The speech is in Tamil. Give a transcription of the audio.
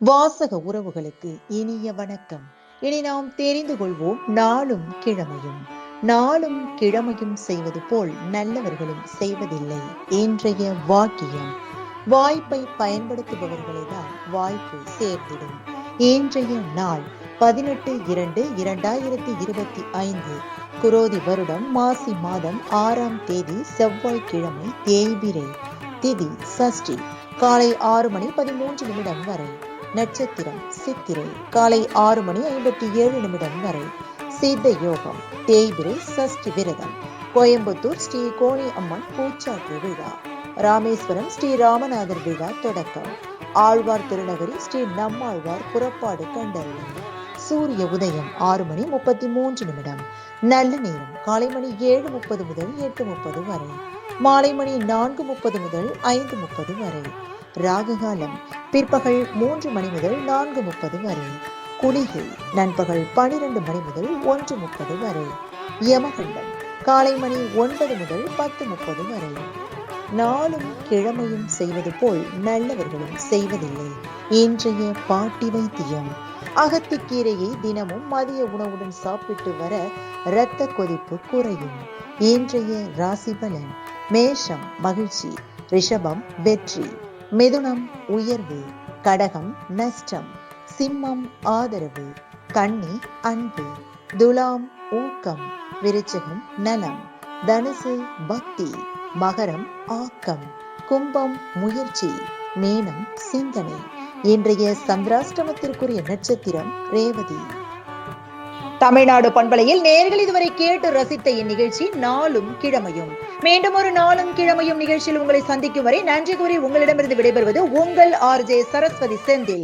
வாசக உறவுகளுக்கு இனிய வணக்கம். இனி நாம் தெரிந்து கொள்வோம் நாளும் கிழமையும். நாளும் கிழமையும் செய்வது போல் நல்லவர்களும் செய்வதில்லை. இன்றைய வாக்கியம்: வாய்ப்பை பயன்படுத்துபவர்களை தான் வாய்ப்பு சேர்த்திடும். இன்றைய நாள் 18/2/2025 குரோதி வருடம் மாசி மாதம் 6ஆம் தேதி செவ்வாய்க்கிழமை. தேய்பிறை. திதி சஷ்டி. காலை 6:13 வரை. நட்சத்திரம் சித்திரை. காலை 6:57 வரை. சித்த யோகம். தேய்பிறை சஷ்டி விரதம். கோயம்புத்தூர் ஸ்ரீ கோணி அம்மன் பூச்சாற்று விழா. ராமேஸ்வரம் ஸ்ரீ ராமநாதர் விழா தொடக்கம். ஆழ்வார் திருநகரி ஸ்ரீ நம்மாழ்வார் புறப்பாடு கண்டறியும். சூரிய உதயம் 6:33. நல்ல நேரம் காலை மணி 7:30 முதல் 8:30 வரை. மாலை மணி 4:30 முதல் 5:30 வரை. ராககாலம் பிற்பகல் 3 மணி முதல் 4:30 வரை. குளிகை நண்பகல் 12 மணி முதல் 1:30 வரை. யமகண்டம் காலை மணி 9 முதல் 10:30 வரை. நாளும் கிழமையும் செய்வது போல் நல்லவர்களும் செய்வதில்லை. இன்றைய பாட்டி வைத்தியம்: அகத்திக்கீரையை தினமும் மதிய உணவுடன் சாப்பிட்டு வர இரத்த கொதிப்பு குறையும். இன்றைய ராசி பலன்: மேஷம் மகிழ்ச்சி, ரிஷபம் வெற்றி, மிதுனம் உயர்வு, கடகம் நஷ்டம், சிம்மம் ஆதரவு, கன்னி அன்பு, துலாம் ஊக்கம், விருச்சிகம் நலம், தனுசு பக்தி, மகரம் ஆக்கம், கும்பம் முயற்சி, மீனம் சிந்தனை. இன்றைய சந்திராஷ்டமத்திற்குரிய நட்சத்திரம் ரேவதி. தமிழ்நாடு பண்பலையில் நேயர்கள் இதுவரை கேட்டு ரசித்த இந்நிகழ்ச்சி நாளும் கிழமையும். மீண்டும் ஒரு நாளும் கிழமையும் நிகழ்ச்சியில் உங்களை சந்திக்கும் வரை நன்றி கூறி உங்களிடமிருந்து விடைபெறுவது உங்கள் RJ சரஸ்வதி செந்தில்.